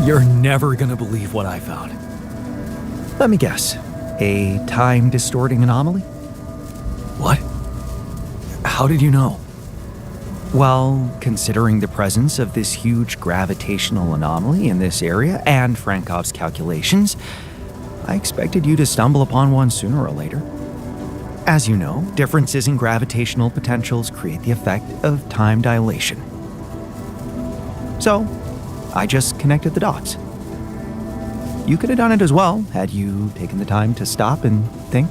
You're never gonna believe what I found. Let me guess. A time-distorting anomaly? What? How did you know? Well, considering the presence of this huge gravitational anomaly in this area and Frankov's calculations, I expected you to stumble upon one sooner or later. As you know, differences in gravitational potentials create the effect of time dilation. So, I just connected the dots. You could have done it as well, had you taken the time to stop and think.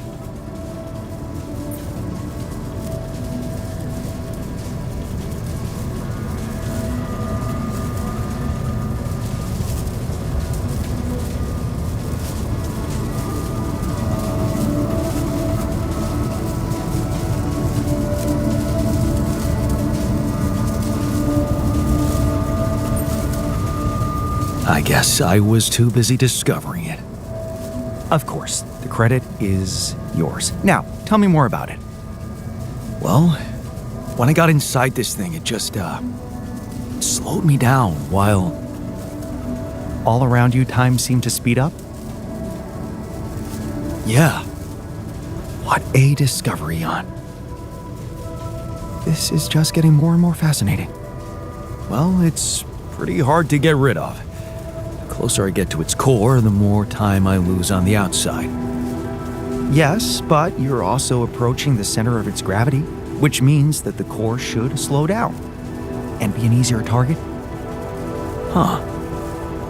I guess I was too busy discovering it. Of course, the credit is yours. Now, tell me more about it. Well, when I got inside this thing, it just, slowed me down while... All around you, time seemed to speed up? Yeah. What a discovery, Jan. This is just getting more and more fascinating. Well, it's pretty hard to get rid of. The closer I get to its core, the more time I lose on the outside. Yes, but you're also approaching the center of its gravity, which means that the core should slow down and be an easier target. Huh.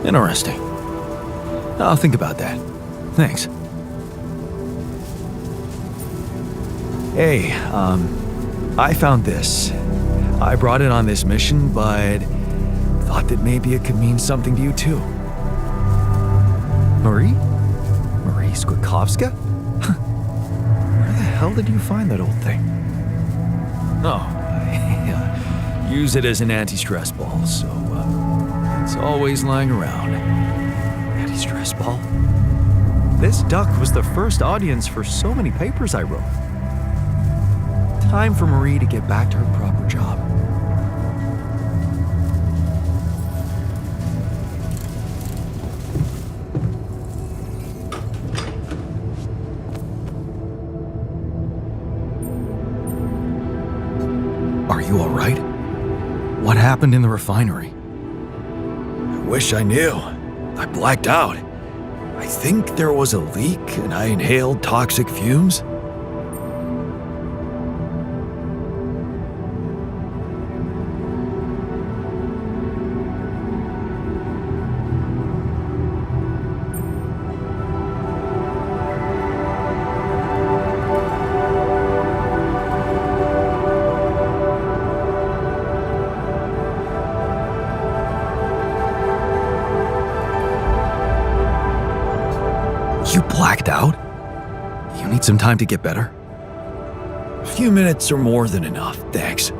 Interesting. I'll think about that. Thanks. Hey, I found this. I brought it on this mission, but thought that maybe it could mean something to you too. Marie? Marie Skwikovska? Where the hell did you find that old thing? Oh, I use it as an anti-stress ball, so it's always lying around. Anti-stress ball? This duck was the first audience for so many papers I wrote. Time for Marie to get back to her proper job. Are you all right? What happened in the refinery? I wish I knew. I blacked out. I think there was a leak and I inhaled toxic fumes. You blacked out? You need some time to get better? A few minutes are more than enough, thanks.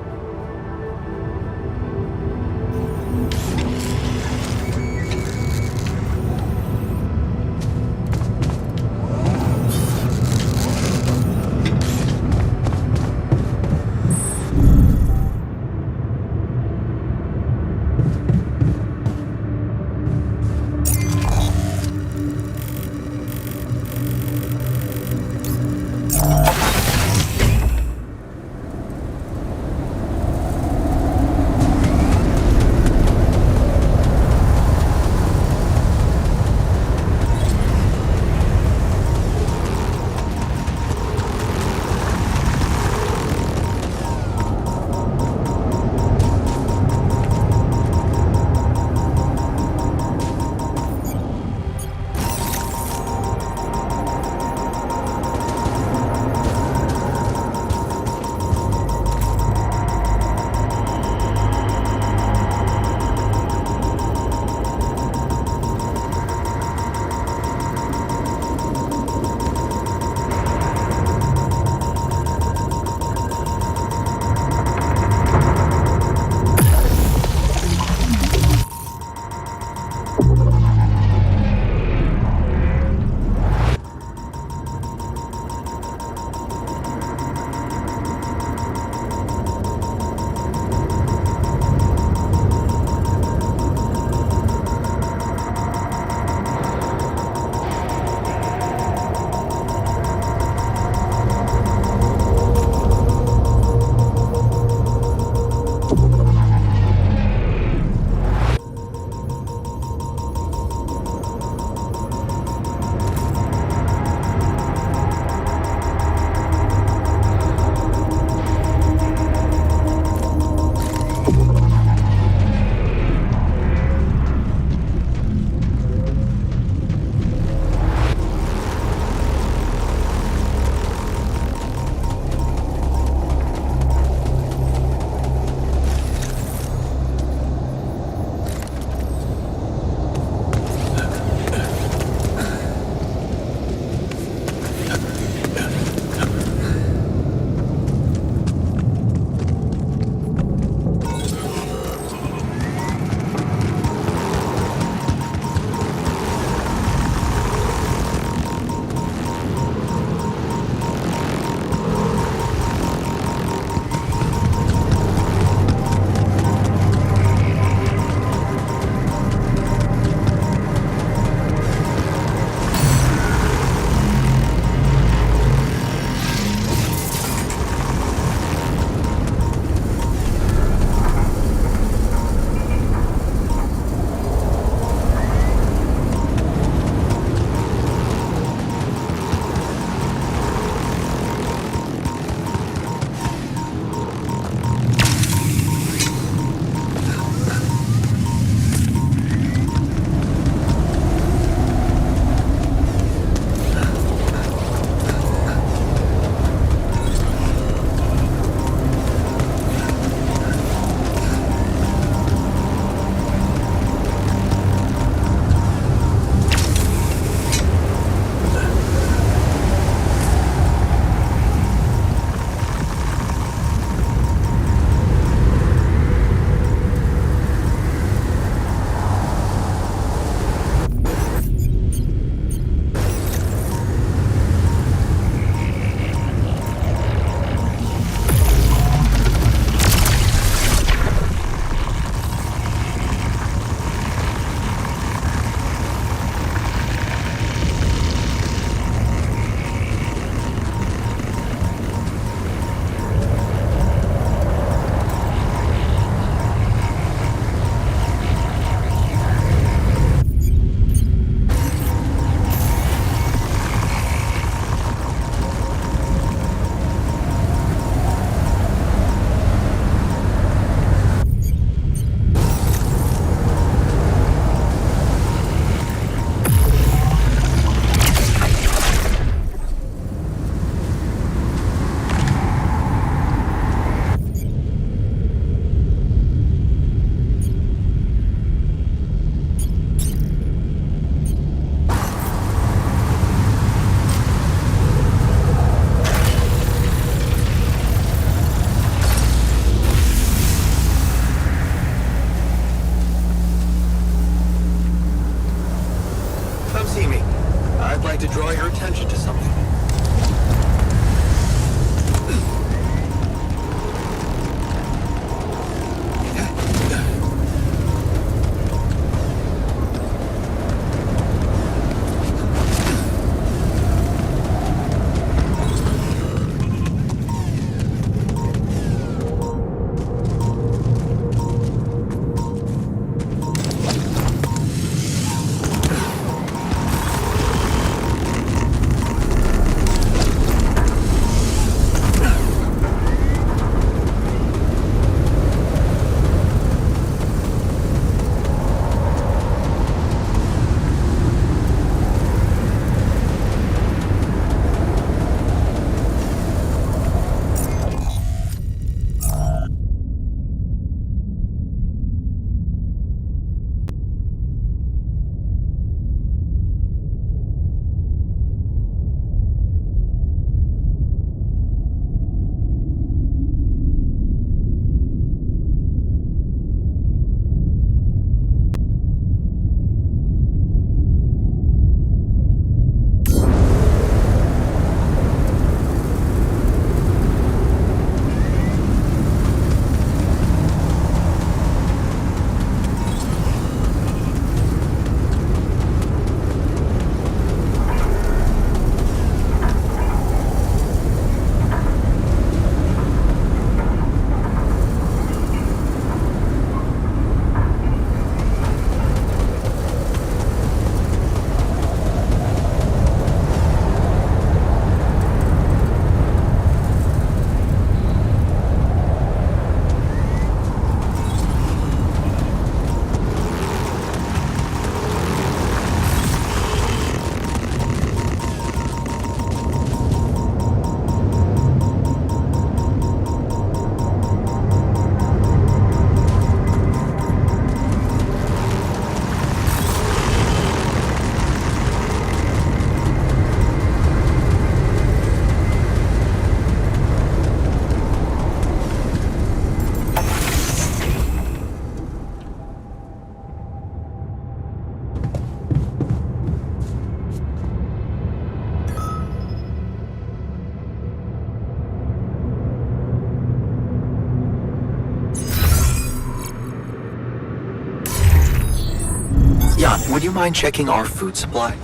Jan, would you mind checking our food supply?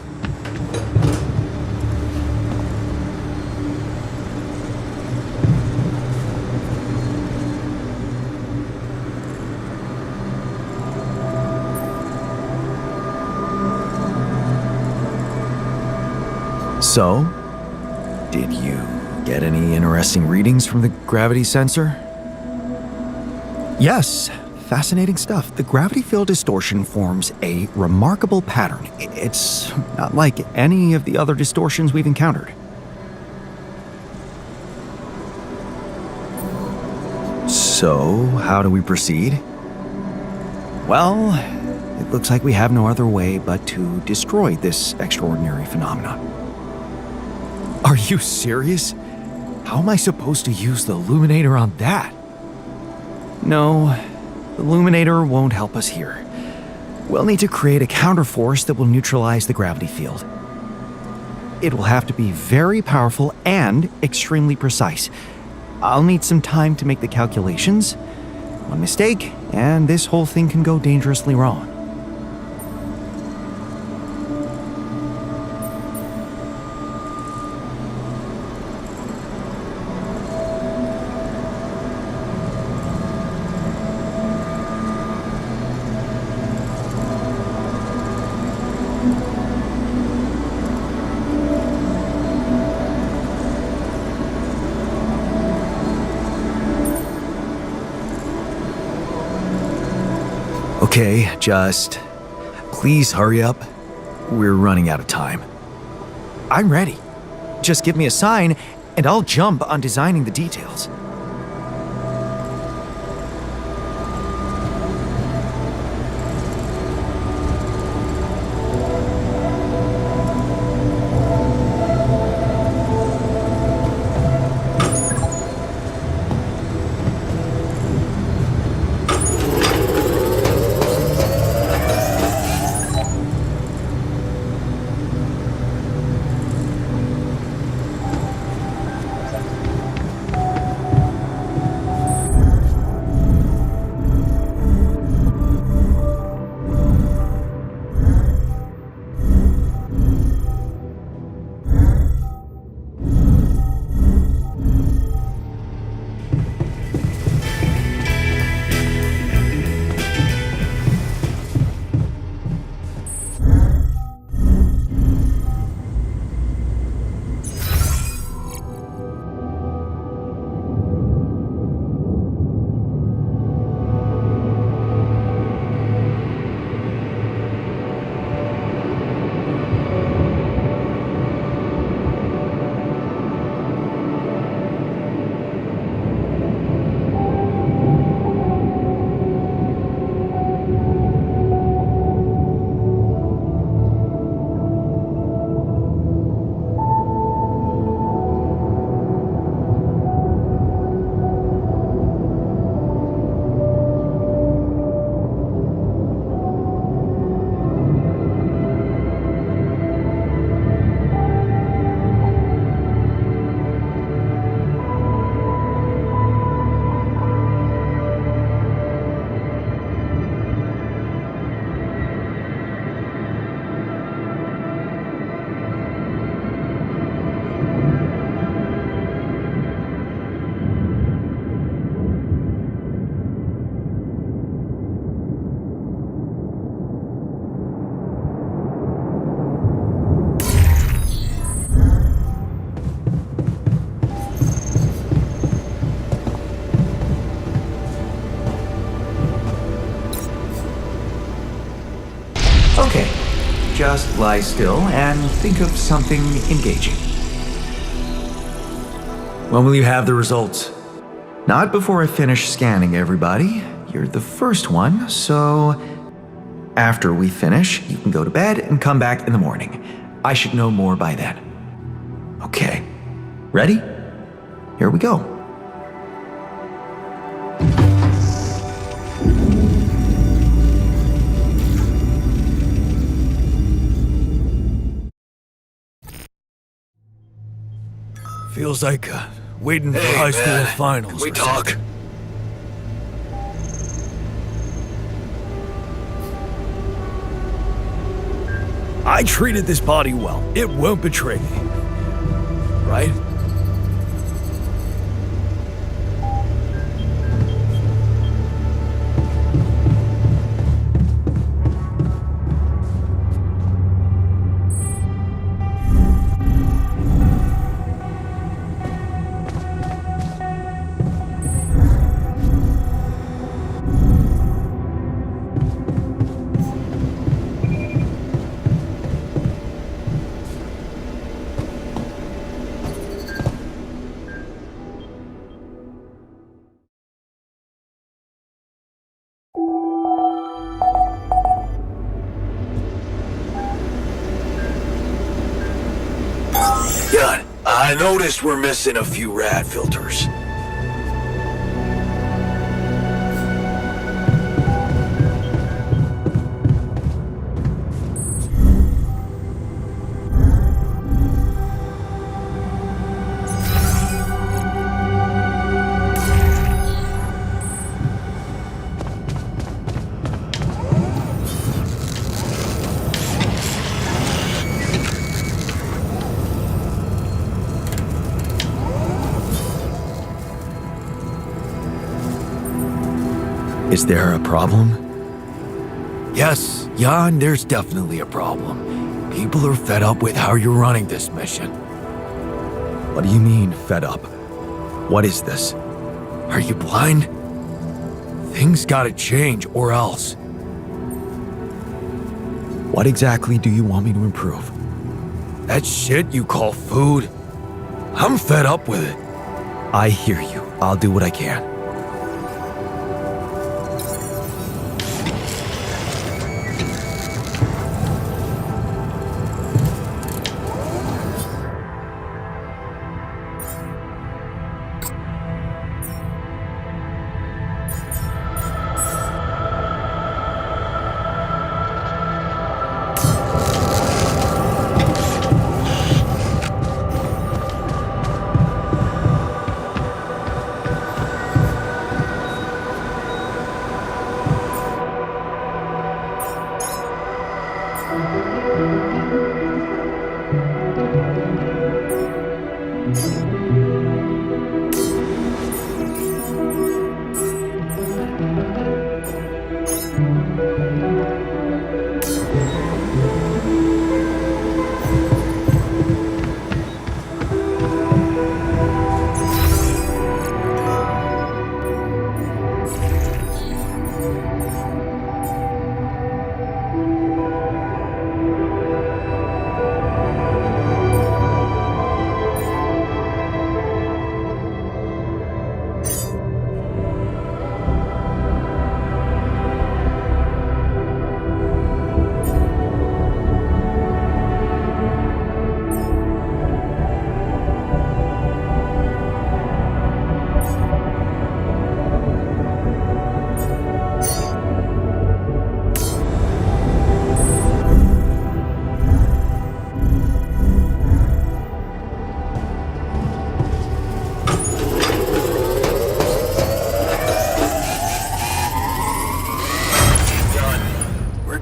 So, did you get any interesting readings from the gravity sensor? Yes, fascinating stuff. The gravity field distortion forms a remarkable pattern. It's not like any of the other distortions we've encountered. So, how do we proceed? Well, it looks like we have no other way but to destroy this extraordinary phenomenon. Are you serious? How am I supposed to use the illuminator on that? No, the illuminator won't help us here. We'll need to create a counterforce that will neutralize the gravity field. It will have to be very powerful and extremely precise. I'll need some time to make the calculations. One mistake, and this whole thing can go dangerously wrong. Okay, just please hurry up. We're running out of time. I'm ready. Just give me a sign, and I'll jump on designing the details. Okay, just lie still and think of something engaging. When will you have the results? Not before I finish scanning everybody. You're the first one, so after we finish, you can go to bed and come back in the morning. I should know more by then. Okay, ready? Here we go. Feels like waiting for high school finals. Can we talk? I treated this body well. It won't betray me. Right? Good. I noticed we're missing a few rad filters. Is there a problem? Yes, Jan, there's definitely a problem. People are fed up with how you're running this mission. What do you mean, fed up? What is this? Are you blind? Things gotta change, or else. What exactly do you want me to improve? That shit you call food? I'm fed up with it. I hear you. I'll do what I can.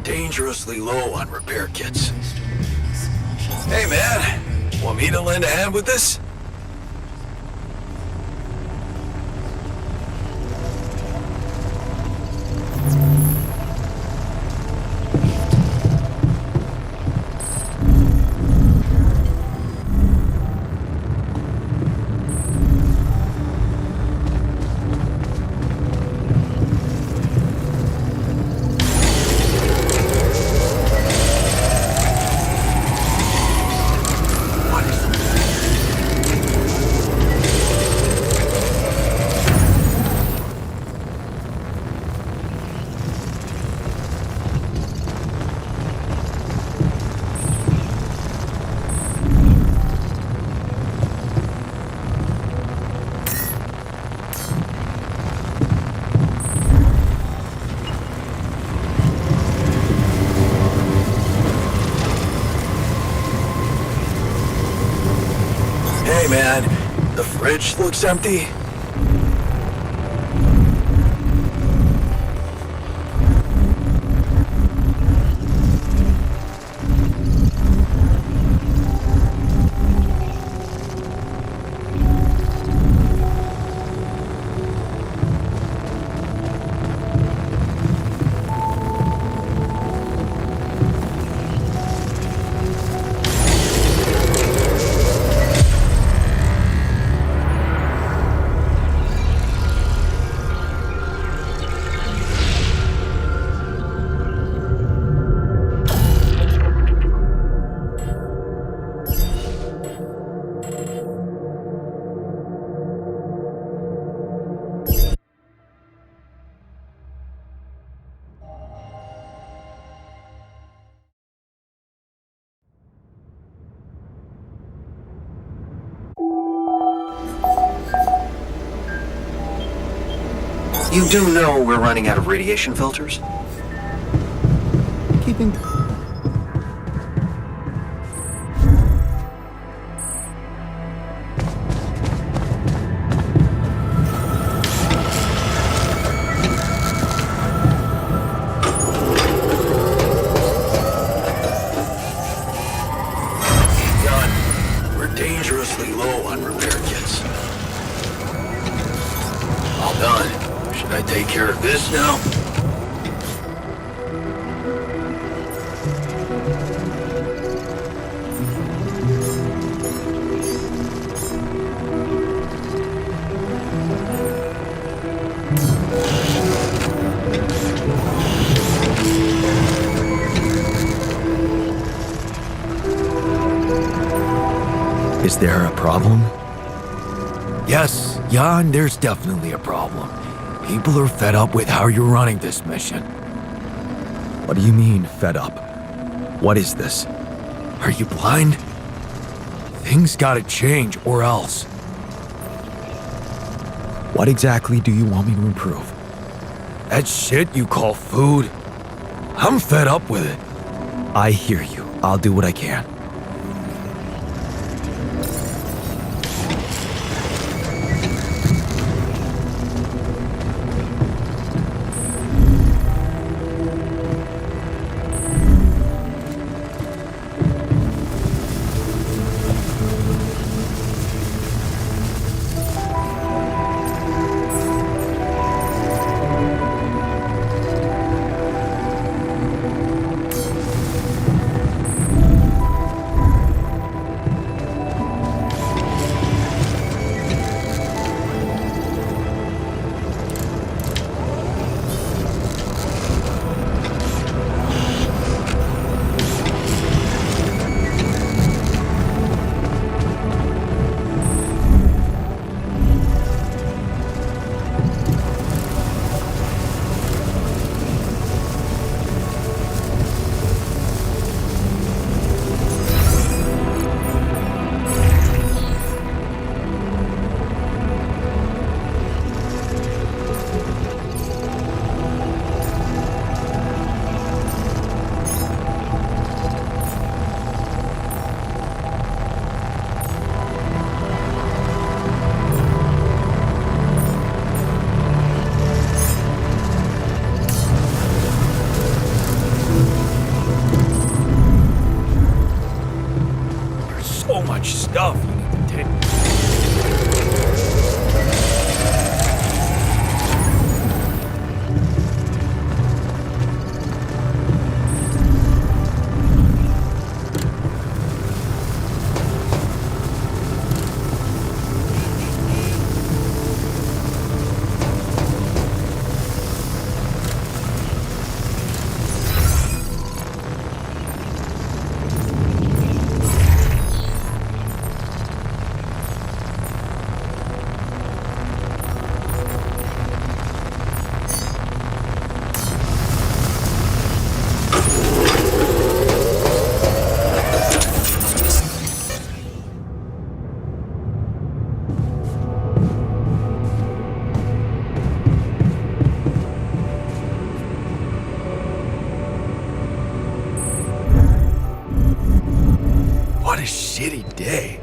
Dangerously low on repair kits. Hey man, want me to lend a hand with this? Hey man, the fridge looks empty. You do know we're running out of radiation filters? Keeping. Gun, we're dangerously low on repair kits. All done. Should I take care of this now? Is there a problem? Yes, Jan, there's definitely a problem. People are fed up with how you're running this mission. What do you mean, fed up? What is this? Are you blind? Things gotta change or else. What exactly do you want me to improve? That shit you call food? I'm fed up with it. I hear you. I'll do what I can. So much stuff you need to take. What a shitty day.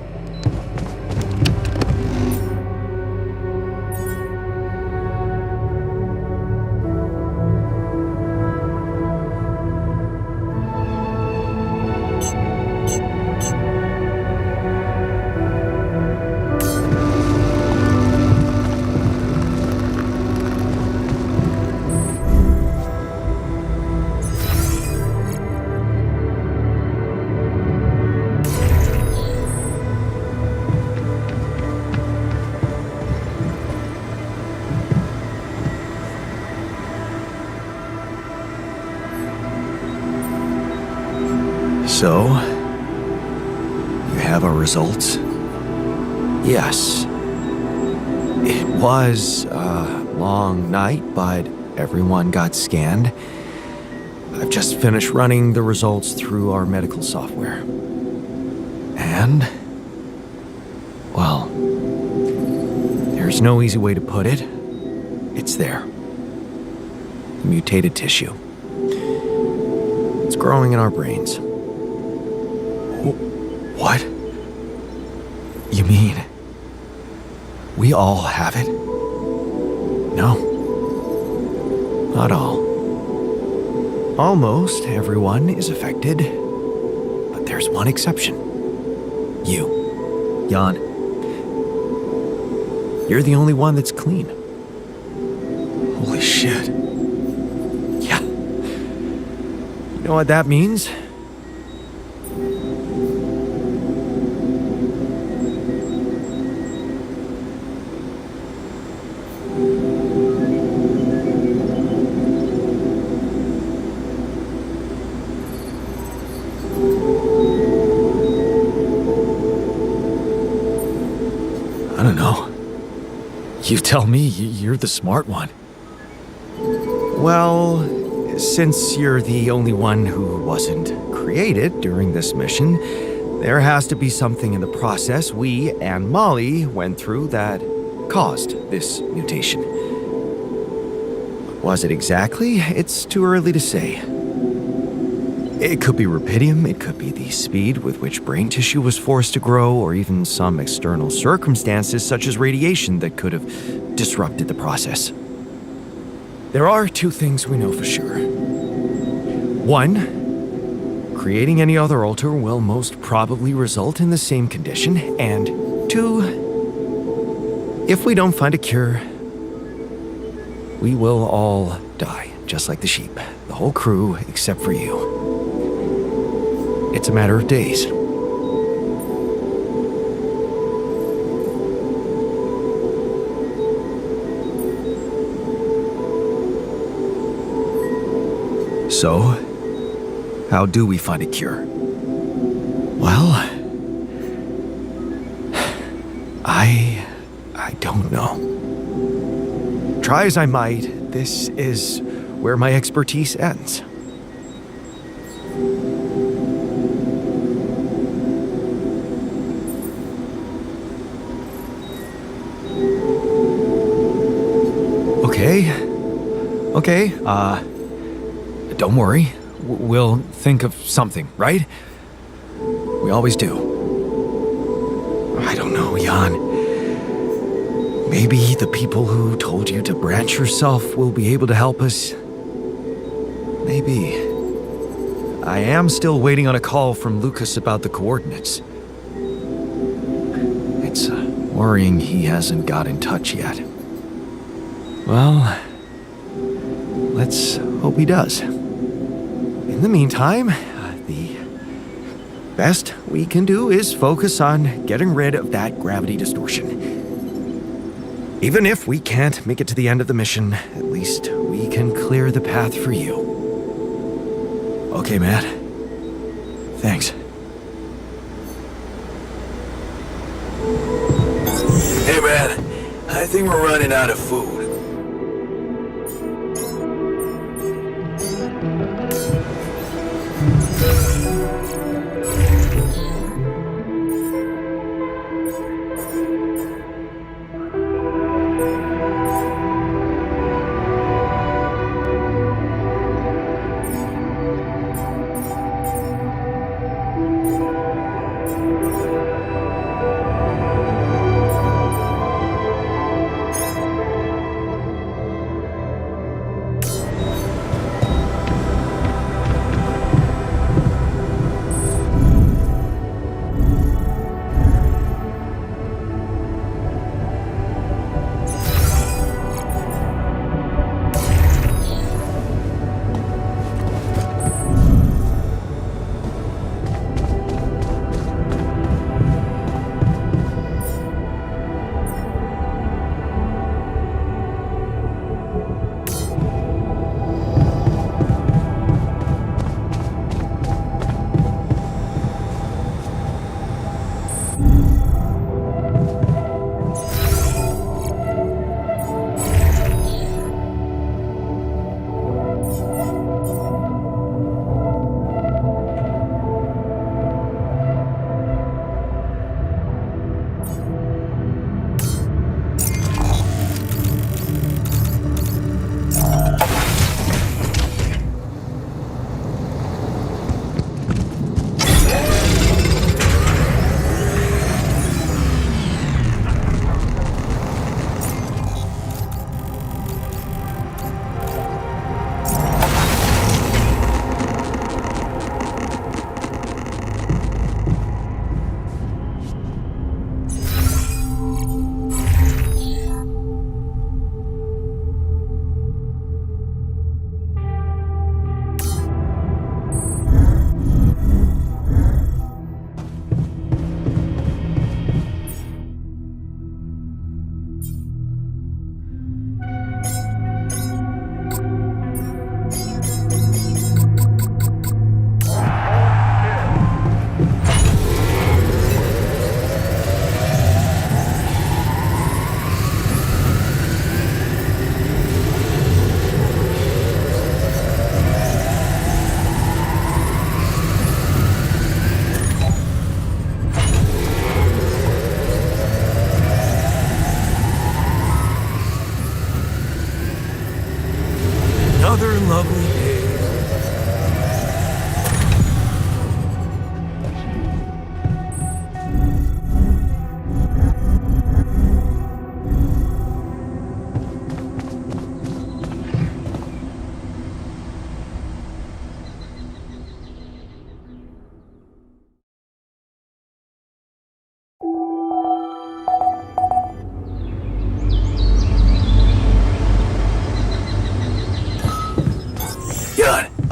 So, you have our results? Yes. It was a long night, but everyone got scanned. I've just finished running the results through our medical software. And, well, there's no easy way to put it. It's there. mutated tissue. It's growing in our brains. What? You mean we all have it? No, not all. Almost everyone is affected, but there's one exception. You, Jan. You're the only one that's clean. Holy shit. Yeah. You know what that means? I don't know. You tell me, you're the smart one. Well, since you're the only one who wasn't created during this mission, there has to be something in the process we and Molly went through that caused this mutation. What was it exactly? It's too early to say. It could be rubidium, it could be the speed with which brain tissue was forced to grow, or even some external circumstances such as radiation that could have disrupted the process. There are two things we know for sure. One, creating any other alter will most probably result in the same condition, and two, if we don't find a cure, we will all die, just like the sheep, the whole crew except for you. It's a matter of days. So, how do we find a cure? Well, I don't know. Try as I might, this is where my expertise ends. Okay, don't worry. We'll think of something, right? We always do. I don't know, Jan. Maybe the people who told you to branch yourself will be able to help us. Maybe. I am still waiting on a call from Lucas about the coordinates. It's worrying he hasn't got in touch yet. Well, let's hope he does. In the meantime, the best we can do is focus on getting rid of that gravity distortion. Even if we can't make it to the end of the mission, at least we can clear the path for you. Okay, Matt. Thanks. Hey, man. I think we're running out of food.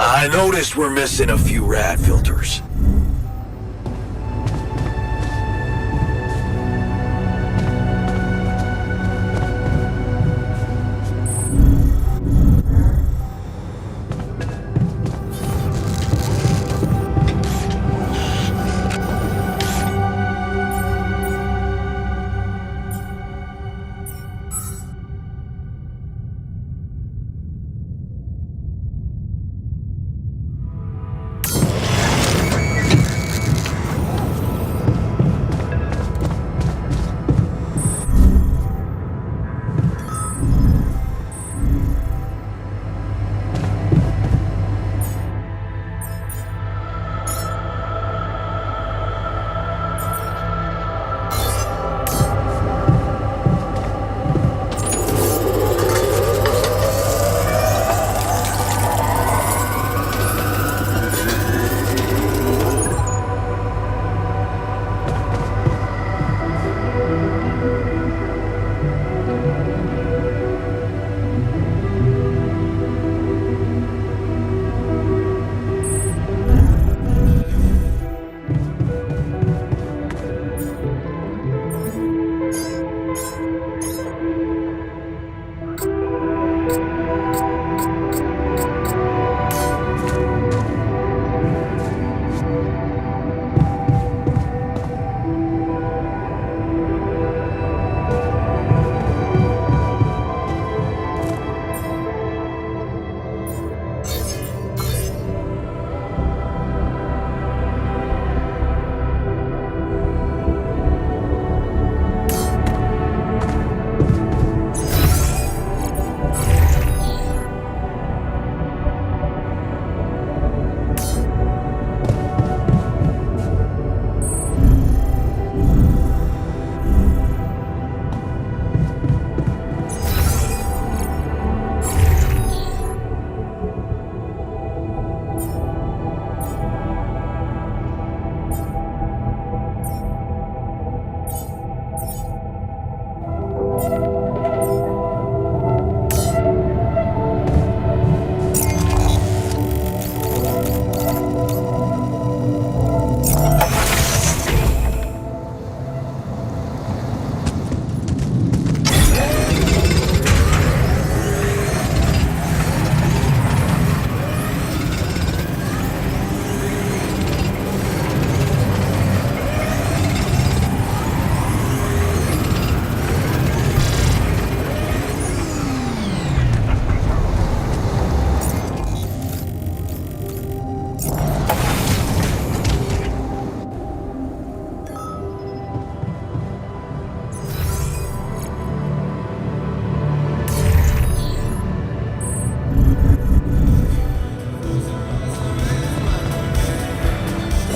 I noticed we're missing a few rad filters.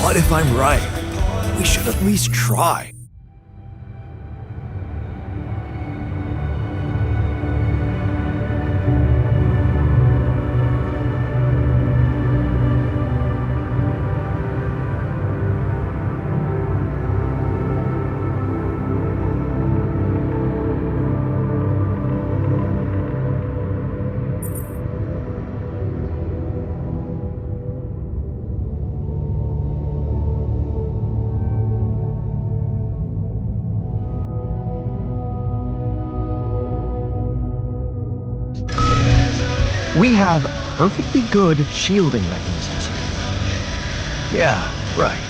What if I'm right? We should at least try. We have perfectly good shielding mechanisms. Yeah, right.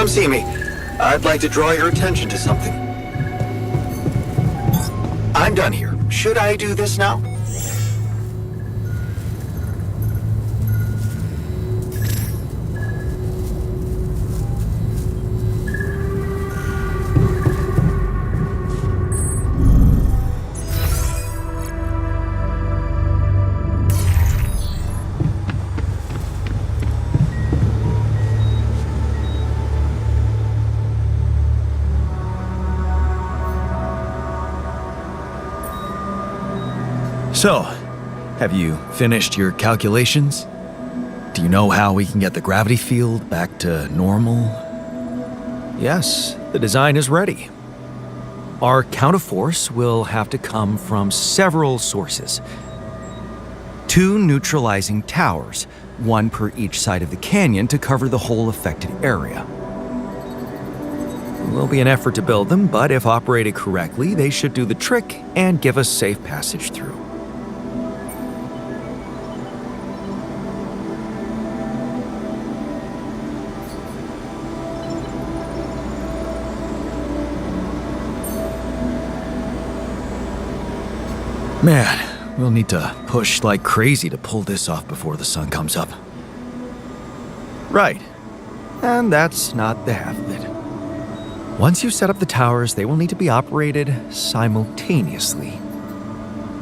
Come see me. I'd like to draw your attention to something. I'm done here. Should I do this now? So, have you finished your calculations? Do you know how we can get the gravity field back to normal? Yes, the design is ready. Our counterforce will have to come from several sources. 2 neutralizing towers, 1 per each side of the canyon to cover the whole affected area. It will be an effort to build them, but if operated correctly, they should do the trick and give us safe passage through. Man, we'll need to push like crazy to pull this off before the sun comes up. Right. And that's not the half of it. Once you set up the towers, they will need to be operated simultaneously.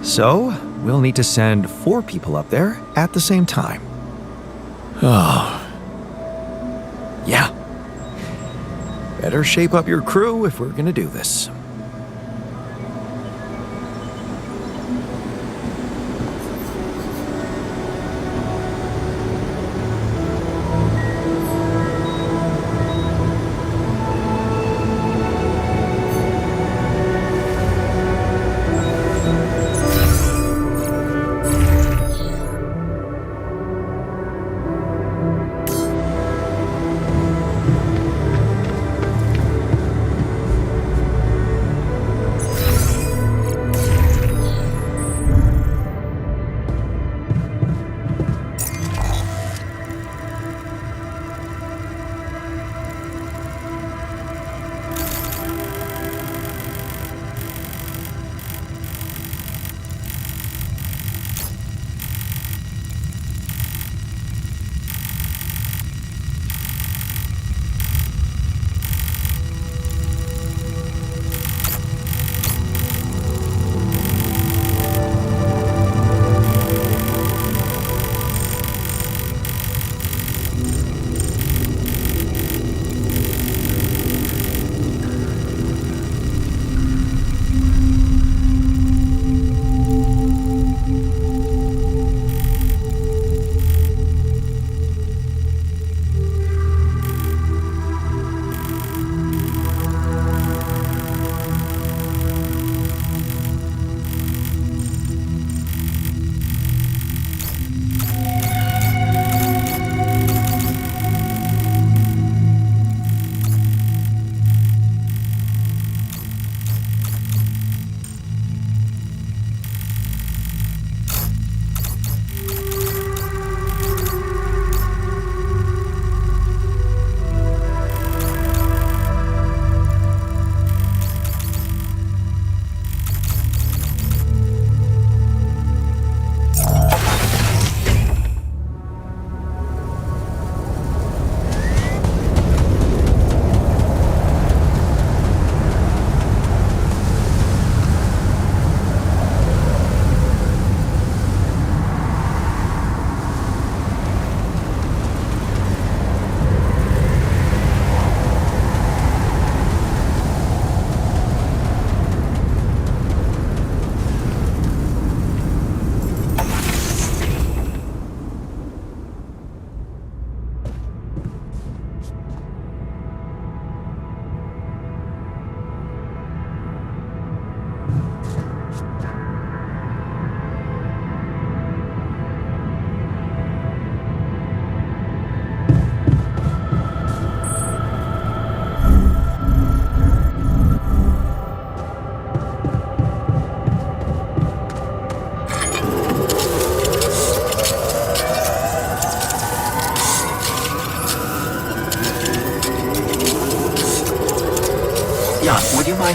So, we'll need to send 4 people up there at the same time. Oh. Yeah. Better shape up your crew if we're gonna do this.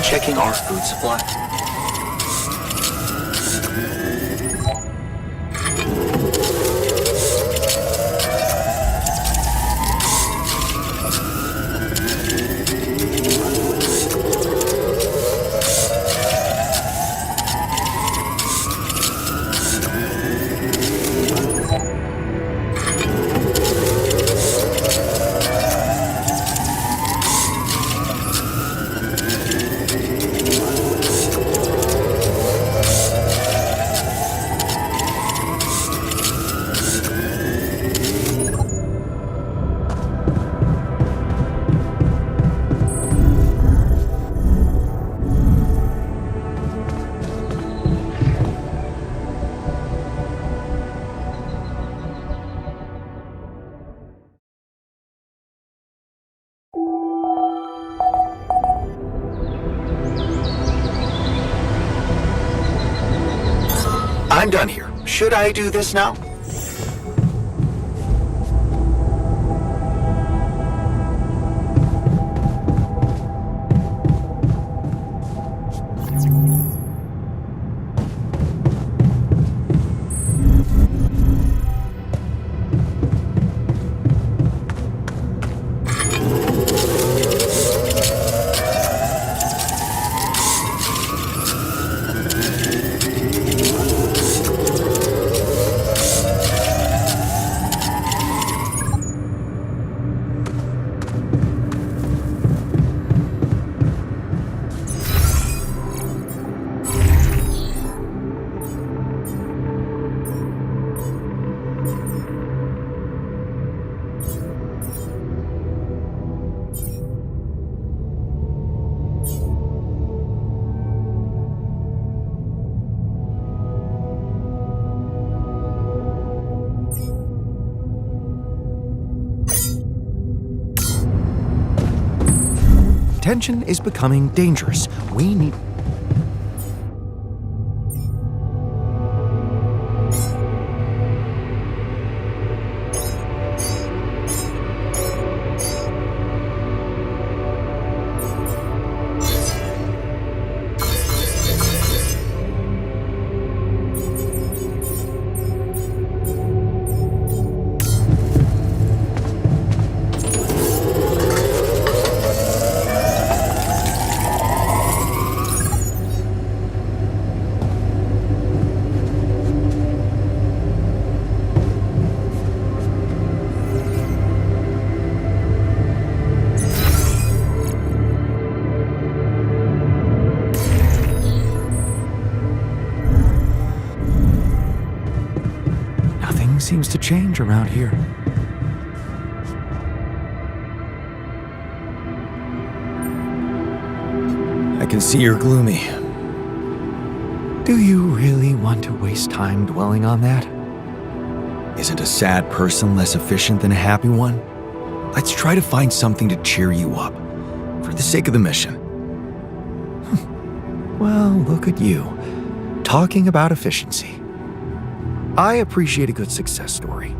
mind checking our food supply? I'm done here. Should I do this now? Tension is becoming dangerous. We need... seems to change around here. I can see you're gloomy. Do you really want to waste time dwelling on that? Isn't a sad person less efficient than a happy one? Let's try to find something to cheer you up, for the sake of the mission. Well, look at you, talking about efficiency. I appreciate a good success story.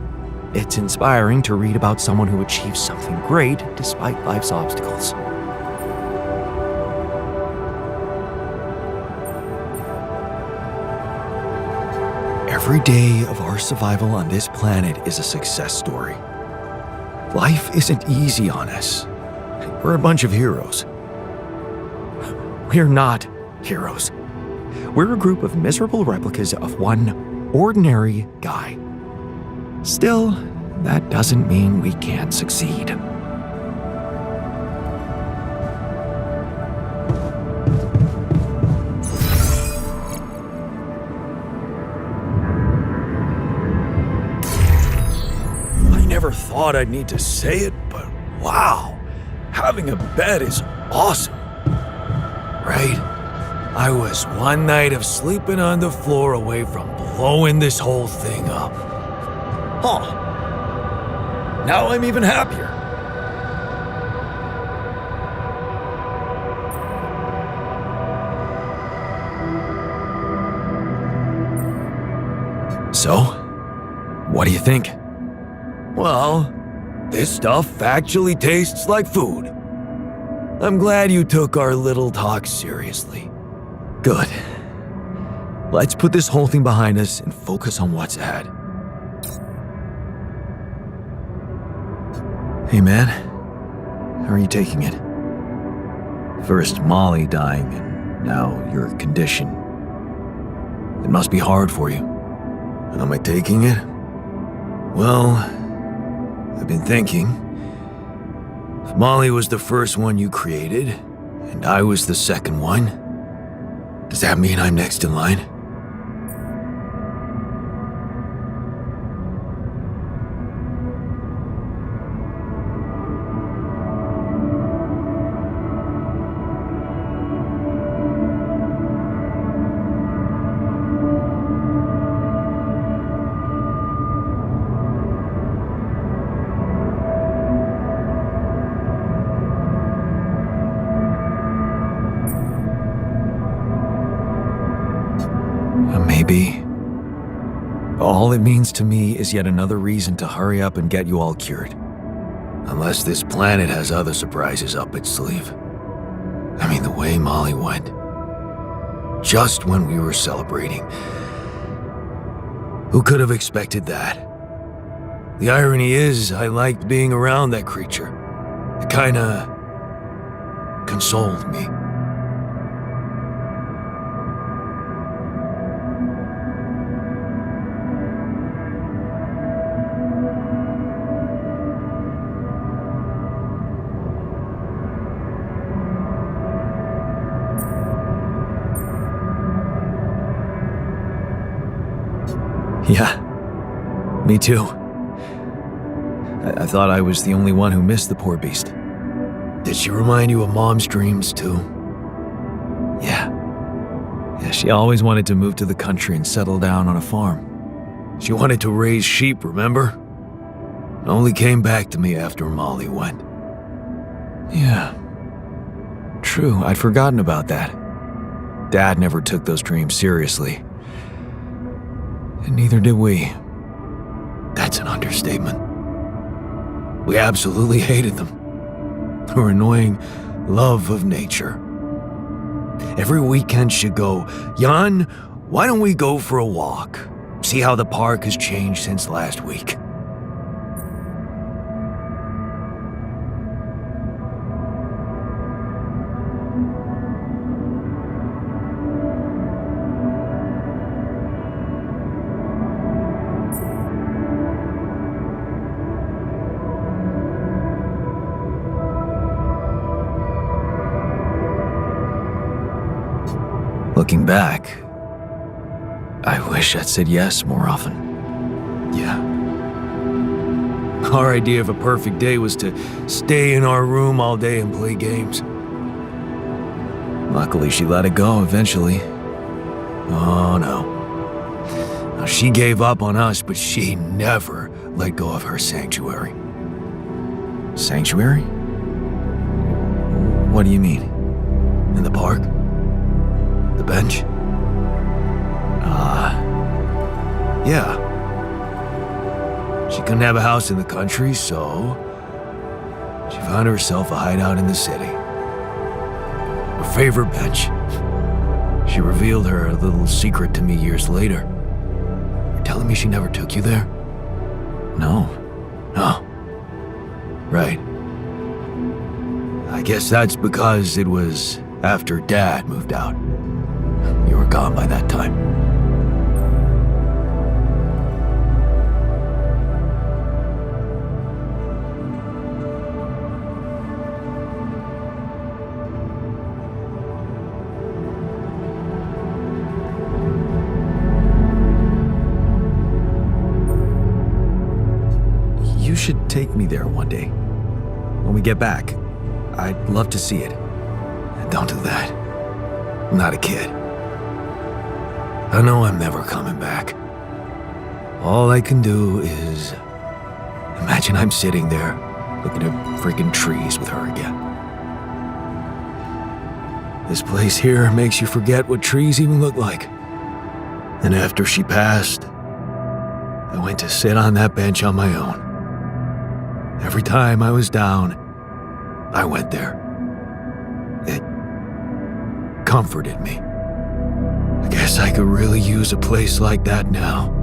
It's inspiring to read about someone who achieves something great despite life's obstacles. Every day of our survival on this planet is a success story. Life isn't easy on us. We're a bunch of heroes. We're not heroes. We're a group of miserable replicas of one ordinary guy. Still, that doesn't mean we can't succeed. I never thought I'd need to say it, but wow, having a bed is awesome. Right? I was one night of sleeping on the floor away from blowing this whole thing up. Huh. Now I'm even happier. So, what do you think? Well, this stuff actually tastes like food. I'm glad you took our little talk seriously. Good. Let's put this whole thing behind us and focus on what's ahead. Hey man, how are you taking it? First Molly dying and now your condition. It must be hard for you. Am I taking it? Well, I've been thinking. If Molly was the first one you created, and I was the second one, does that mean I'm next in line? Maybe. All it means to me is yet another reason to hurry up and get you all cured. Unless this planet has other surprises up its sleeve. I mean, the way Molly went. Just when we were celebrating. Who could have expected that? The irony is, I liked being around that creature. It kinda consoled me. Yeah, me too. I thought I was the only one who missed the poor beast. Did she remind you of Mom's dreams too? Yeah, she always wanted to move to the country and settle down on a farm. She wanted to raise sheep, remember? It only came back to me after Molly went. Yeah, true, I'd forgotten about that. Dad never took those dreams seriously. And neither did we. That's an understatement. We absolutely hated them. Our annoying love of nature. Every weekend she'd go, Jan, why don't we go for a walk? See how the park has changed since last week. Looking back, I wish I'd said yes more often. Yeah. Our idea of a perfect day was to stay in our room all day and play games. Luckily, she let it go eventually. Oh no. Now, she gave up on us, but she never let go of her sanctuary. Sanctuary? What do you mean? In the park? The bench? Yeah. She couldn't have a house in the country, so she found herself a hideout in the city. Her favorite bench. She revealed her little secret to me years later. You're telling me she never took you there? No. No. Right. I guess that's because it was after Dad moved out. You were gone by that time. You should take me there one day. When we get back, I'd love to see it. Don't do that. I'm not a kid. I know I'm never coming back. All I can do is imagine I'm sitting there looking at freaking trees with her again. This place here makes you forget what trees even look like. And after she passed, I went to sit on that bench on my own. Every time I was down, I went there. It comforted me. I guess I could really use a place like that now.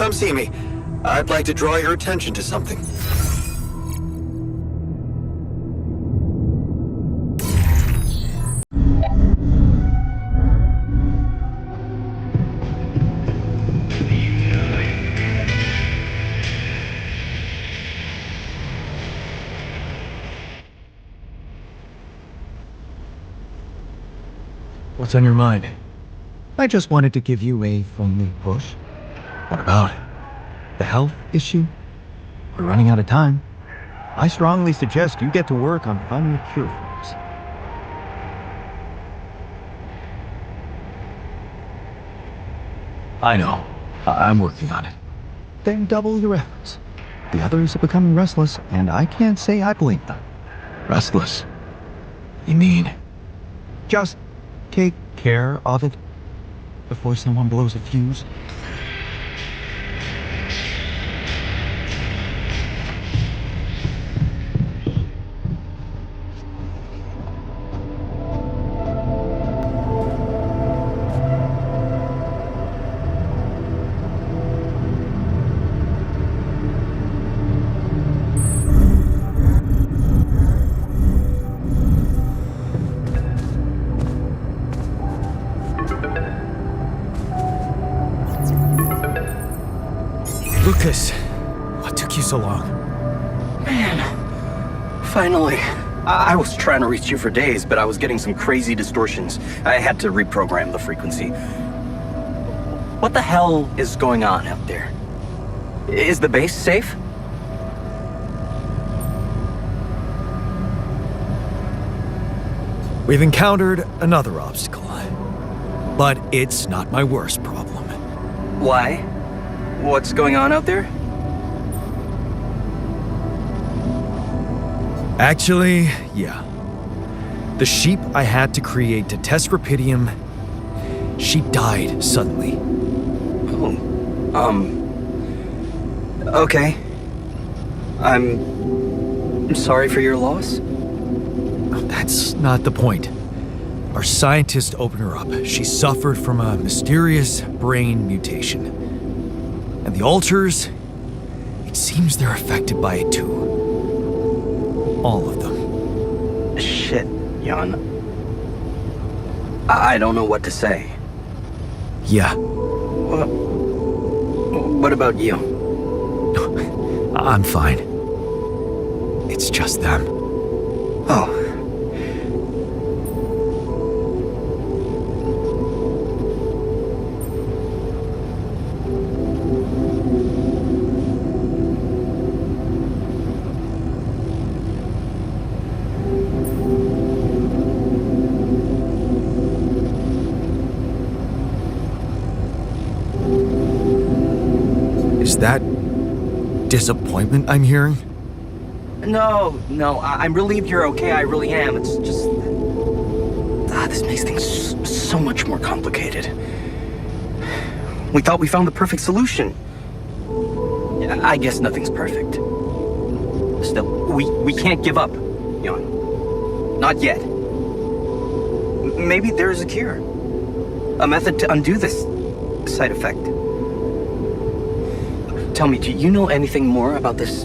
Come see me. I'd like to draw your attention to something. What's on your mind? I just wanted to give you a friendly push. What about? The health issue? We're running out of time. I strongly suggest you get to work on finding a cure for this. I know. I'm working on it. Then double your efforts. The others are becoming restless, and I can't say I blame them. Restless? You mean? Just take care of it before someone blows a fuse. Lucas, what took you so long? Finally. I was trying to reach you for days, but I was getting some crazy distortions. I had to reprogram the frequency. What the hell is going on out there? Is the base safe? We've encountered another obstacle, but it's not my worst problem. Why? What's going on out there? Actually, yeah. The sheep I had to create to test Rapidium, she died suddenly. Okay. I'm sorry for your loss. That's not the point. Our scientist opened her up. She suffered from a mysterious brain mutation. And the altars, it seems they're affected by it too. All of them. Shit, Jan. I don't know what to say. Yeah, What about you? I'm fine. It's just them. Oh. Is that disappointment I'm hearing? No, I'm relieved you're okay, I really am. It's just... this makes things so much more complicated. We thought we found the perfect solution. I guess nothing's perfect. Still, we can't give up, Jan. Not yet. Maybe there's a cure. A method to undo this side effect. Tell me, do you know anything more about this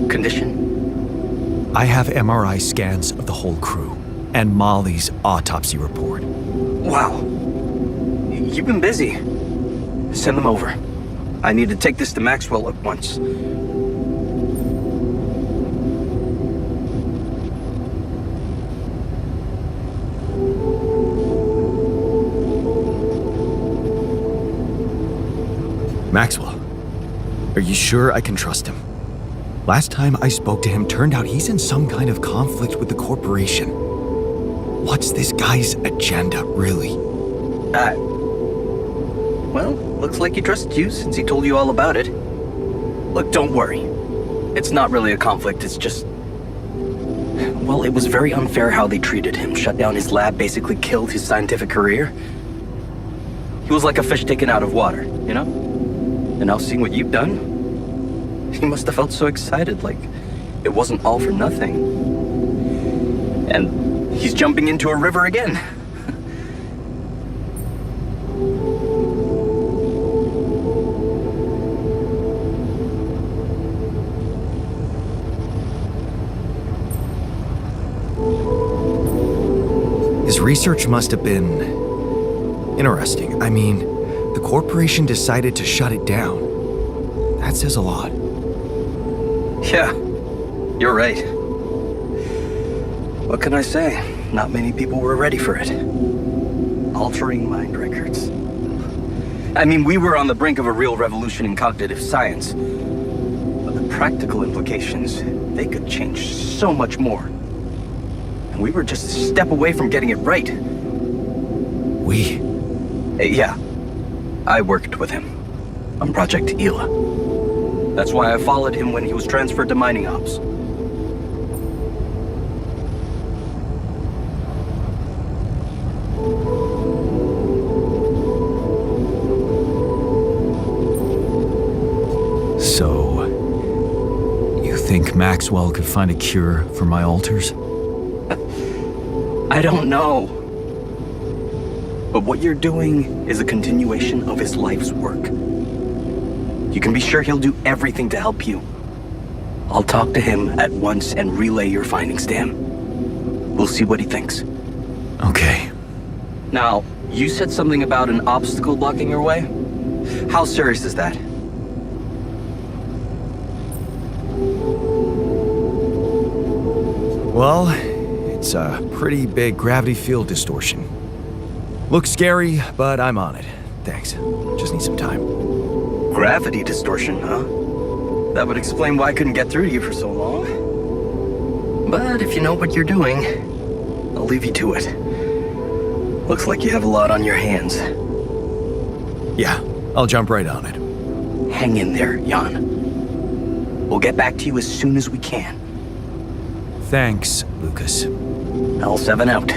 condition? I have MRI scans of the whole crew and Molly's autopsy report. Wow. You've been busy. Send them over. I need to take this to Maxwell at once. Maxwell, are you sure I can trust him? Last time I spoke to him, turned out he's in some kind of conflict with the corporation. What's this guy's agenda, really? Well, looks like he trusted you since he told you all about it. Look, don't worry. It's not really a conflict, it's just... Well, it was very unfair how they treated him. Shut down his lab, basically killed his scientific career. He was like a fish taken out of water, you know? And now seeing what you've done, he must have felt so excited, like it wasn't all for nothing. And he's jumping into a river again. His research must have been interesting. I mean, the corporation decided to shut it down. That says a lot. Yeah, you're right. What can I say? Not many people were ready for it. Altering mind records. I mean, we were on the brink of a real revolution in cognitive science. But the practical implications, they could change so much more. And we were just a step away from getting it right. We? Yeah. I worked with him on Project Ela. That's why I followed him when he was transferred to mining ops. think Maxwell could find a cure for my alters? I don't know. But what you're doing is a continuation of his life's work. You can be sure he'll do everything to help you. I'll talk to him at once and relay your findings to him. We'll see what he thinks. Okay. Now, you said something about an obstacle blocking your way? How serious is that? Well, it's a pretty big gravity field distortion. Looks scary, but I'm on it. Thanks. Just need some time. Gravity distortion, huh? That would explain why I couldn't get through to you for so long. But if you know what you're doing, I'll leave you to it. Looks like you have a lot on your hands. Yeah, I'll jump right on it. Hang in there, Jan. We'll get back to you as soon as we can. Thanks, Lucas. L7 out.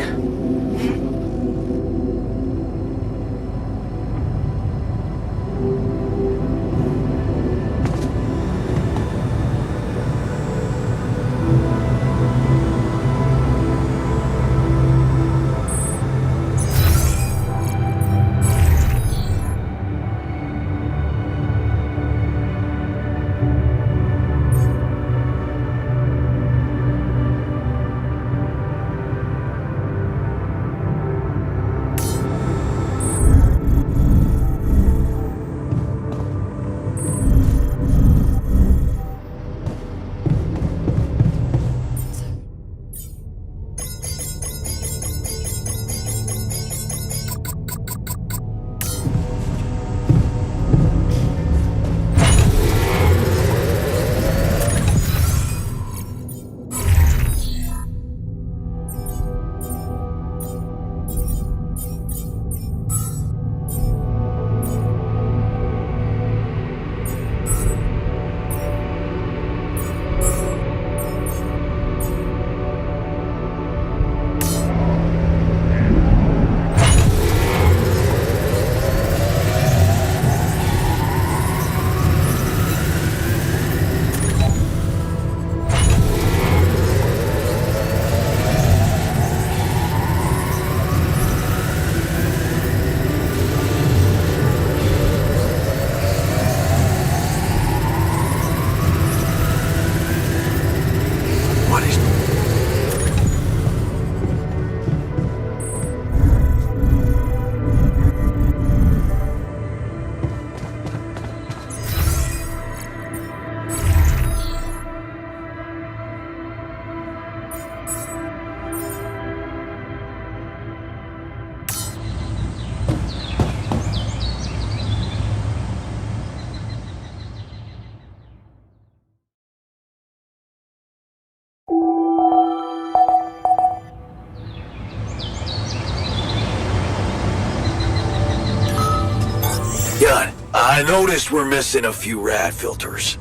Gun, I noticed we're missing a few rad filters.